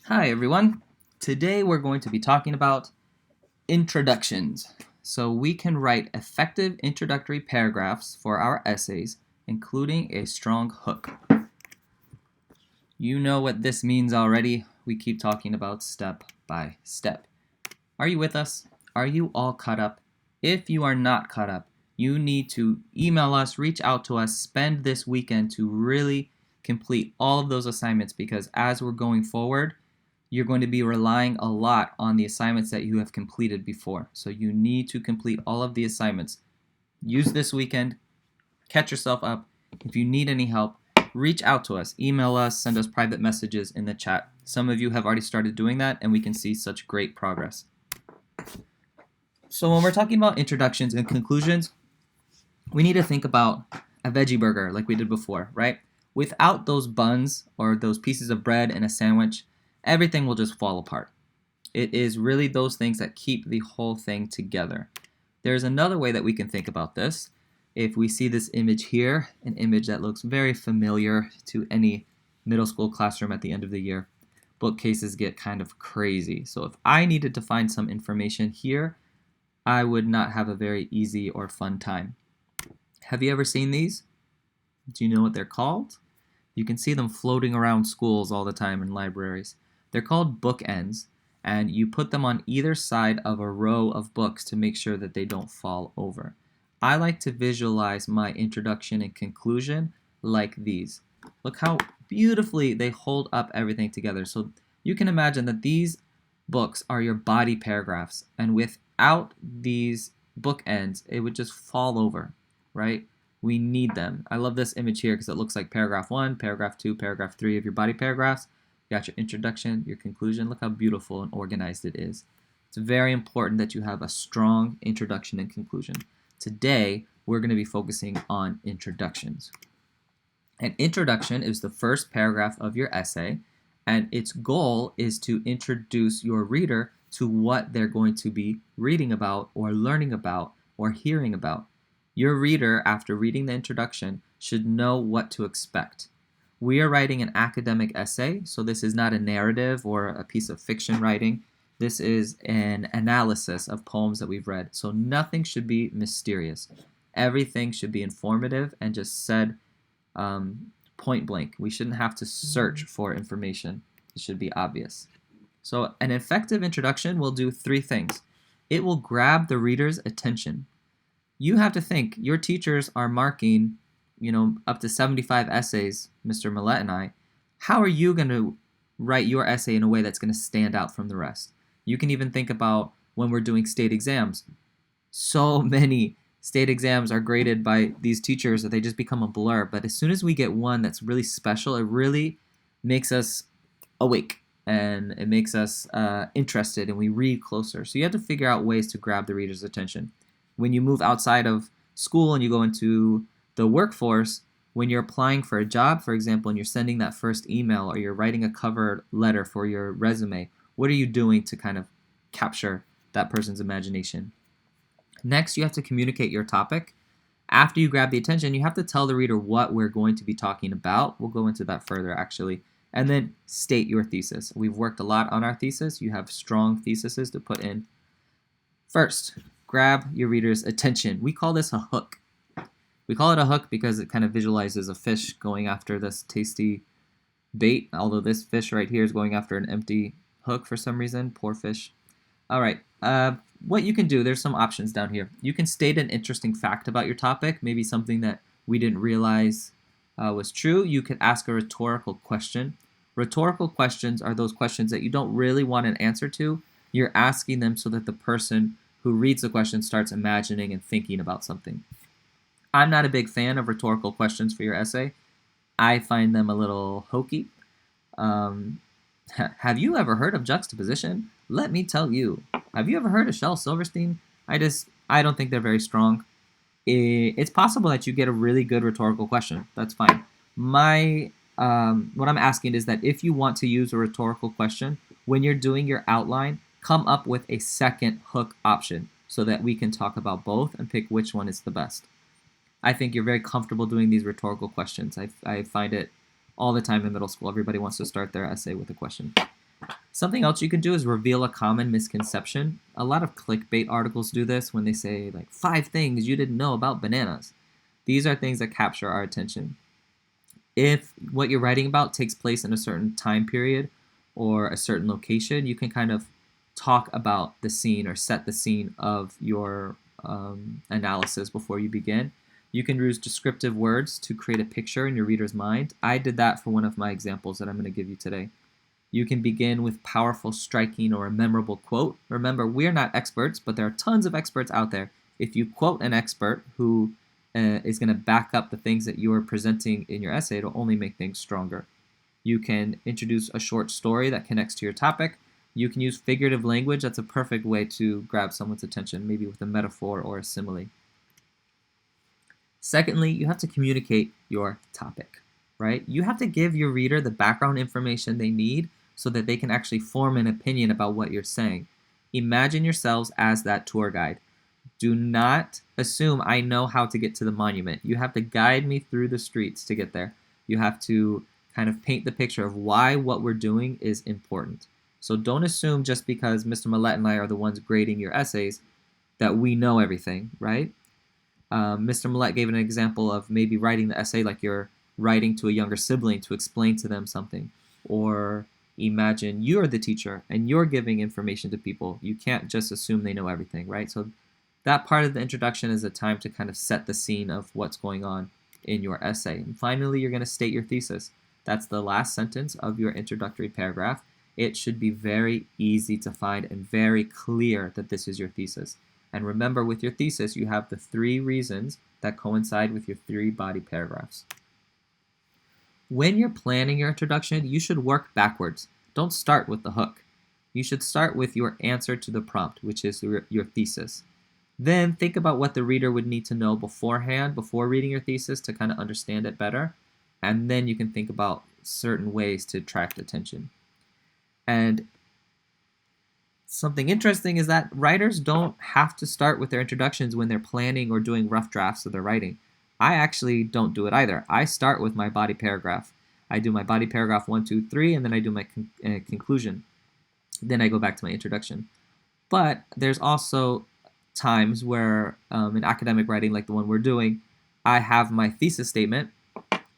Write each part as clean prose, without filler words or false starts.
Hi everyone. Today we're going to be talking about introductions. So we can write effective introductory paragraphs for our essays, including a strong hook. You know what this means already. We keep talking about step by step. Are you with us? Are you all caught up? If you are not caught up, you need to email us, reach out to us, spend this weekend to really complete all of those assignments, because as we're going forward, you're going to be relying a lot on the assignments that you have completed before. So you need to complete all of the assignments. Use this weekend, catch yourself up. If you need any help, reach out to us, email us, send us private messages in the chat. Some of you have already started doing that, and we can see such great progress. So when we're talking about introductions and conclusions, we need to think about a veggie burger like we did before, right? Without those buns or those pieces of bread in a sandwich, everything will just fall apart. It is really those things that keep the whole thing together. There's another way that we can think about this. If we see this image here, an image that looks very familiar to any middle school classroom at the end of the year, bookcases get kind of crazy. So if I needed to find some information here, I would not have a very easy or fun time. Have you ever seen these? Do you know what they're called? You can see them floating around schools all the time in libraries. They're called bookends, and you put them on either side of a row of books to make sure that they don't fall over. I like to visualize my introduction and conclusion like these. Look how beautifully they hold up everything together. So you can imagine that these books are your body paragraphs, and without these bookends, it would just fall over, right? We need them. I love this image here because it looks like paragraph 1, paragraph 2, paragraph 3 of your body paragraphs. You got your introduction, your conclusion. Look how beautiful and organized it is. It's very important that you have a strong introduction and conclusion. Today, we're going to be focusing on introductions. An introduction is the first paragraph of your essay, and its goal is to introduce your reader to what they're going to be reading about or learning about or hearing about. Your reader, after reading the introduction, should know what to expect. We are writing an academic essay, so this is not a narrative or a piece of fiction writing. This is an analysis of poems that we've read, so nothing should be mysterious. Everything should be informative and just said point blank. We shouldn't have to search for information. It should be obvious. So an effective introduction will do 3 things. It will grab the reader's attention. You have to think, your teachers are marking, up to 75 essays, Mr. Millett and I. How are you going to write your essay in a way that's going to stand out from the rest? You can even think about when we're doing state exams. So many state exams are graded by these teachers that they just become a blur. But as soon as we get one that's really special, it really makes us awake and it makes us interested, and we read closer. So you have to figure out ways to grab the reader's attention. When you move outside of school and you go into the workforce, when you're applying for a job, for example, and you're sending that first email or you're writing a cover letter for your resume, what are you doing to kind of capture that person's imagination? Next, you have to communicate your topic. After you grab the attention, you have to tell the reader what we're going to be talking about. We'll go into that further, actually. And then state your thesis. We've worked a lot on our thesis. You have strong theses to put in. First, grab your reader's attention. We call this a hook. We call it a hook because it kind of visualizes a fish going after this tasty bait, although this fish right here is going after an empty hook for some reason. Poor fish. All right. What you can do, there's some options down here. You can state an interesting fact about your topic, maybe something that we didn't realize was true. You could ask a rhetorical question. Rhetorical questions are those questions that you don't really want an answer to. You're asking them so that the person who reads the question starts imagining and thinking about something. I'm not a big fan of rhetorical questions for your essay. I find them a little hokey. Have you ever heard of juxtaposition? Let me tell you. Have you ever heard of Shel Silverstein? I don't think they're very strong. It's possible that you get a really good rhetorical question. That's fine. What I'm asking is that if you want to use a rhetorical question, when you're doing your outline, come up with a second hook option so that we can talk about both and pick which one is the best. I think you're very comfortable doing these rhetorical questions. I find it all the time in middle school. Everybody wants to start their essay with a question. Something else you can do is reveal a common misconception. A lot of clickbait articles do this when they say like 5 things you didn't know about bananas. These are things that capture our attention. If what you're writing about takes place in a certain time period or a certain location, you can kind of talk about the scene or set the scene of your analysis before you begin. You can use descriptive words to create a picture in your reader's mind. I did that for one of my examples that I'm going to give you today. You can begin with powerful, striking, or a memorable quote. Remember, we're not experts, but there are tons of experts out there. If you quote an expert who is going to back up the things that you are presenting in your essay, it'll only make things stronger. You can introduce a short story that connects to your topic. You can use figurative language. That's a perfect way to grab someone's attention, maybe with a metaphor or a simile. Secondly, you have to communicate your topic, right? You have to give your reader the background information they need so that they can actually form an opinion about what you're saying. Imagine yourselves as that tour guide. Do not assume I know how to get to the monument. You have to guide me through the streets to get there. You have to kind of paint the picture of why what we're doing is important. So don't assume just because Mr. Millett and I are the ones grading your essays that we know everything, right? Mr. Millett gave an example of maybe writing the essay like you're writing to a younger sibling to explain to them something. Or imagine you're the teacher and you're giving information to people. You can't just assume they know everything, right? So that part of the introduction is a time to kind of set the scene of what's going on in your essay. And finally, you're going to state your thesis. That's the last sentence of your introductory paragraph. It should be very easy to find and very clear that this is your thesis. And remember, with your thesis, you have the 3 reasons that coincide with your 3 body paragraphs. When you're planning your introduction, you should work backwards. Don't start with the hook. You should start with your answer to the prompt, which is your thesis. Then think about what the reader would need to know beforehand, before reading your thesis, to kind of understand it better. And then you can think about certain ways to attract attention. And something interesting is that writers don't have to start with their introductions when they're planning or doing rough drafts of their writing. I actually don't do it either. I start with my body paragraph. I do my body paragraph 1, 2, 3, and then I do my conclusion. Then I go back to my introduction. But there's also times where in academic writing, like the one we're doing, I have my thesis statement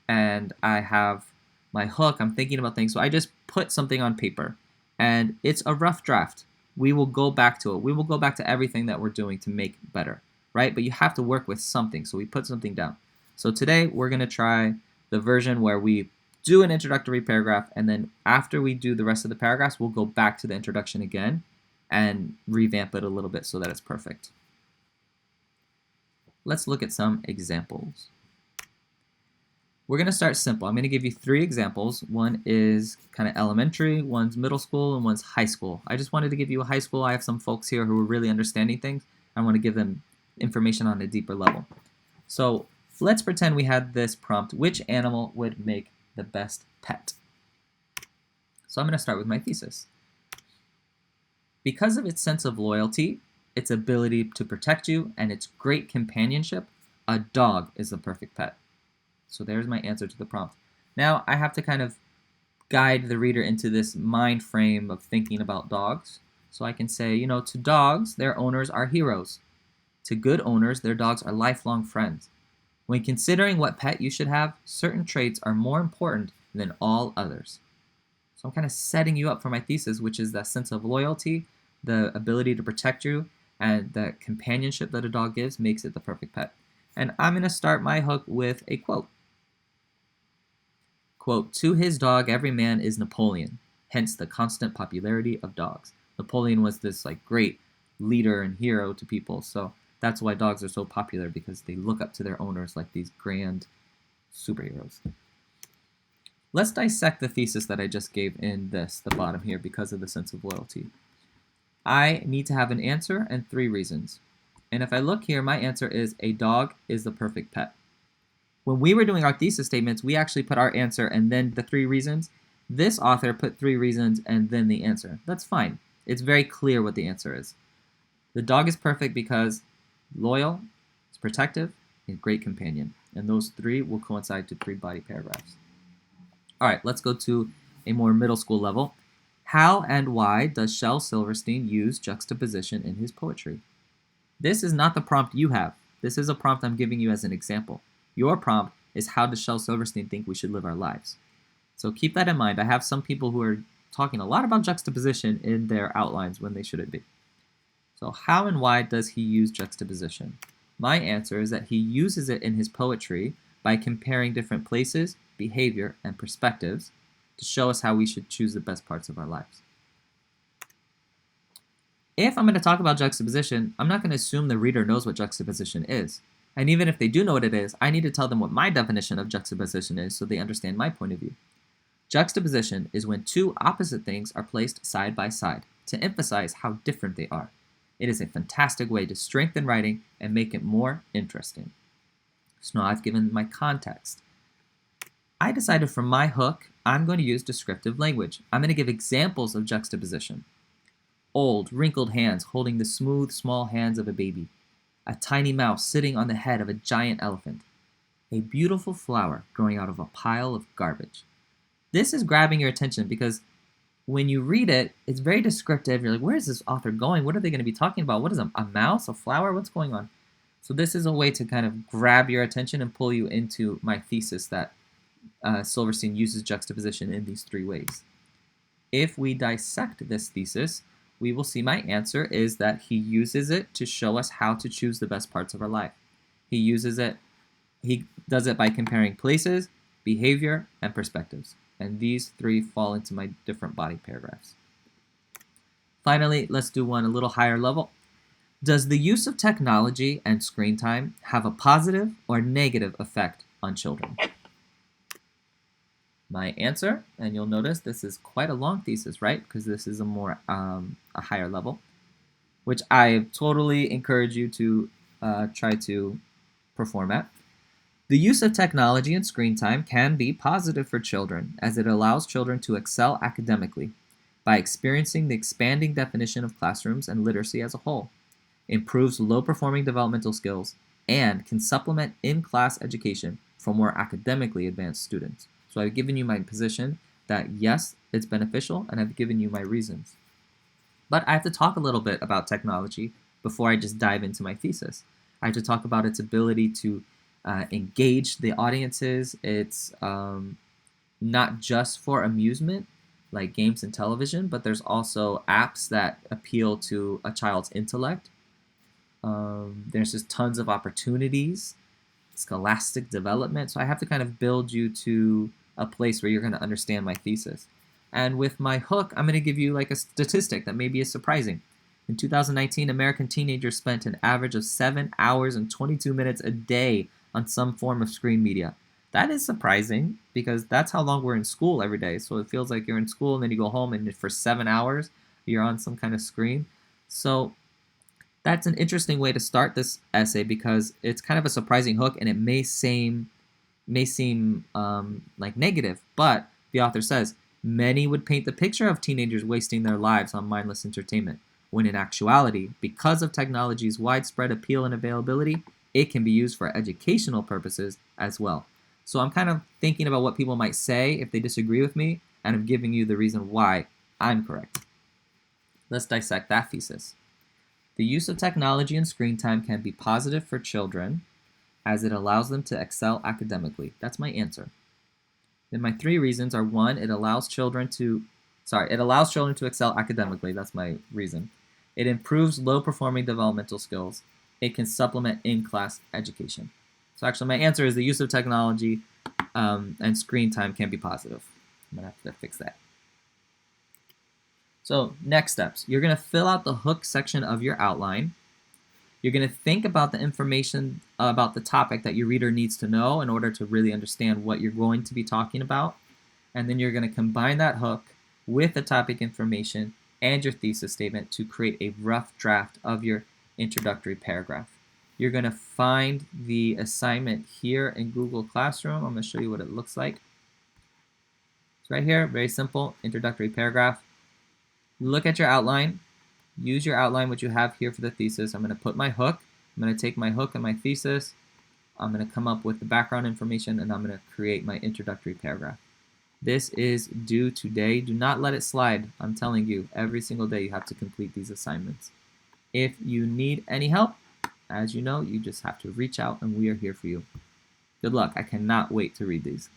and I have my hook. I'm thinking about things. So I just put something on paper and it's a rough draft. We will go back to it. We will go back to everything that we're doing to make better, right? But you have to work with something. So we put something down. So today we're going to try the version where we do an introductory paragraph, and then after we do the rest of the paragraphs, we'll go back to the introduction again and revamp it a little bit so that it's perfect. Let's look at some examples. We're going to start simple. I'm going to give you 3 examples. One is kind of elementary, one's middle school, and one's high school. I just wanted to give you a high school. I have some folks here who are really understanding things. I want to give them information on a deeper level. So let's pretend we had this prompt: which animal would make the best pet? So I'm going to start with my thesis. Because of its sense of loyalty, its ability to protect you, and its great companionship, a dog is the perfect pet. So there's my answer to the prompt. Now I have to kind of guide the reader into this mind frame of thinking about dogs. So I can say, you know, to dogs, their owners are heroes. To good owners, their dogs are lifelong friends. When considering what pet you should have, certain traits are more important than all others. So I'm kind of setting you up for my thesis, which is that sense of loyalty, the ability to protect you, and the companionship that a dog gives makes it the perfect pet. And I'm going to start my hook with a quote. Quote, "To his dog, every man is Napoleon, hence the constant popularity of dogs." Napoleon was this like great leader and hero to people, so that's why dogs are so popular, because they look up to their owners like these grand superheroes. Let's dissect the thesis that I just gave in the bottom here because of the sense of loyalty. I need to have an answer and 3 reasons. And if I look here, my answer is a dog is the perfect pet. When we were doing our thesis statements, we actually put our answer and then the 3 reasons. This author put 3 reasons and then the answer. That's fine. It's very clear what the answer is. The dog is perfect because loyal, it's protective, and a great companion. And those 3 will coincide to 3 body paragraphs. All right, let's go to a more middle school level. How and why does Shel Silverstein use juxtaposition in his poetry? This is not the prompt you have. This is a prompt I'm giving you as an example. Your prompt is how does Shel Silverstein think we should live our lives? So keep that in mind. I have some people who are talking a lot about juxtaposition in their outlines when they shouldn't be. So how and why does he use juxtaposition? My answer is that he uses it in his poetry by comparing different places, behavior, and perspectives to show us how we should choose the best parts of our lives. If I'm going to talk about juxtaposition, I'm not going to assume the reader knows what juxtaposition is. And even if they do know what it is, I need to tell them what my definition of juxtaposition is so they understand my point of view. Juxtaposition is when two opposite things are placed side by side to emphasize how different they are. It is a fantastic way to strengthen writing and make it more interesting. So now I've given my context. I decided for my hook, I'm going to use descriptive language. I'm going to give examples of juxtaposition. Old, wrinkled hands holding the smooth, small hands of a baby. A tiny mouse sitting on the head of a giant elephant. A beautiful flower growing out of a pile of garbage. This is grabbing your attention because when you read it, it's very descriptive. You're like, where is this author going? What are they going to be talking about? What is a mouse? A flower? What's going on? So this is a way to kind of grab your attention and pull you into my thesis that Silverstein uses juxtaposition in these three ways. If we dissect this thesis, we will see my answer is that he uses it to show us how to choose the best parts of our life. He does it by comparing places, behavior, and perspectives. And these three fall into my different body paragraphs. Finally, let's do one a little higher level. Does the use of technology and screen time have a positive or negative effect on children? My answer, and you'll notice this is quite a long thesis, right? Because this is a higher level, which I totally encourage you to try to perform at. The use of technology and screen time can be positive for children as it allows children to excel academically by experiencing the expanding definition of classrooms and literacy as a whole, improves low-performing developmental skills, and can supplement in-class education for more academically advanced students. So I've given you my position that yes, it's beneficial, and I've given you my reasons. But I have to talk a little bit about technology before I just dive into my thesis. I have to talk about its ability to engage the audiences. It's not just for amusement, like games and television, but there's also apps that appeal to a child's intellect. There's just tons of opportunities, scholastic development. So I have to kind of build you to a place where you're going to understand my thesis. And with my hook, I'm going to give you like a statistic that maybe is surprising. In 2019, American teenagers spent an average of 7 hours and 22 minutes a day on some form of screen media. That is surprising because that's how long we're in school every day. So it feels like you're in school and then you go home and for 7 hours you're on some kind of screen. So that's an interesting way to start this essay because it's kind of a surprising hook and it may seem like negative, but the author says many would paint the picture of teenagers wasting their lives on mindless entertainment, when in actuality, because of technology's widespread appeal and availability, it can be used for educational purposes as well. So I'm kind of thinking about what people might say if they disagree with me, and I'm giving you the reason why I'm correct. Let's dissect that thesis. The use of technology and screen time can be positive for children as it allows them to excel academically. That's my answer. Then my three reasons are: one, it allows children to excel academically. That's my reason. It improves low-performing developmental skills. It can supplement in-class education. So actually my answer is the use of technology and screen time can be positive. I'm going to have to fix that. So next steps. You're going to fill out the hook section of your outline. You're going to think about the information about the topic that your reader needs to know in order to really understand what you're going to be talking about. And then you're going to combine that hook with the topic information and your thesis statement to create a rough draft of your introductory paragraph. You're going to find the assignment here in Google Classroom. I'm going to show you what it looks like. It's right here, very simple, introductory paragraph. Look at your outline. Use your outline, what you have here for the thesis. I'm going to put my hook. I'm going to take my hook and my thesis. I'm going to come up with the background information, and I'm going to create my introductory paragraph. This is due today. Do not let it slide. I'm telling you, every single day you have to complete these assignments. If you need any help, as you know, you just have to reach out and we are here for you. Good luck. I cannot wait to read these.